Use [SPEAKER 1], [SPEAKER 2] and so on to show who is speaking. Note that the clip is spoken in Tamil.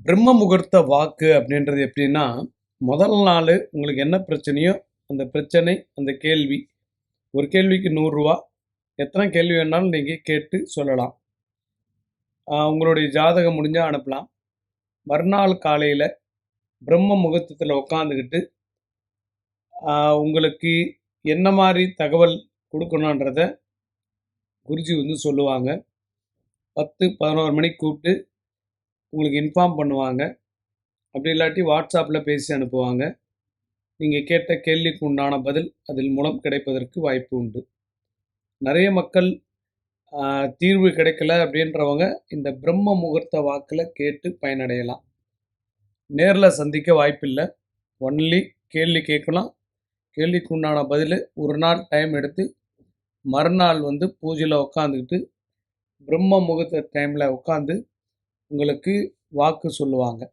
[SPEAKER 1] பிரம்ம முகூர்த்த வாக்கு அப்படின்றது எப்படின்னா, முதல் நாள் உங்களுக்கு என்ன பிரச்சனையோ, அந்த பிரச்சனை, அந்த கேள்வி. ஒரு கேள்விக்கு ரூ. 100 எத்தனை கேள்வி வேணாலும் நீங்க கேட்டு சொல்லலாம். உங்களுடைய ஜாதகம் முடிஞ்சா அனுப்பலாம். மறுநாள் காலையில பிரம்ம முகூர்த்தத்துல உட்காந்துக்கிட்டு, உங்களுக்கு என்ன மாரி தகவல் குடுக்கணுன்றத குருஜி வந்து சொல்லுவாங்க. 10, 11 மணிக்கு கூப்பிட்டு உங்களுக்கு இன்ஃபார்ம் பண்ணுவாங்க. அப்படி இல்லாட்டி வாட்ஸ்அப்பில் பேசி அனுப்புவாங்க. நீங்கள் கேட்ட கேள்விக்கு உண்டான பதில் அதில் மூலம் கிடைப்பதற்கு வாய்ப்பு உண்டு. நிறைய மக்கள் தீர்வு கிடைக்கல அப்படின்றவங்க இந்த பிரம்ம முகூர்த்த வாக்கில் கேட்டு பயனடையலாம். நேரில் சந்திக்க வாய்ப்பில்லை. ஒன்லி கேள்வி கேட்கலாம். கேள்விக்கு உண்டான பதில் ஒரு நாள் டைம் எடுத்து மறுநாள் வந்து பூஜையில் உட்காந்துக்கிட்டு பிரம்ம முகூர்த்த டைமில் உட்காந்து உங்களுக்கு வாக்கு சொல்லுவாங்க.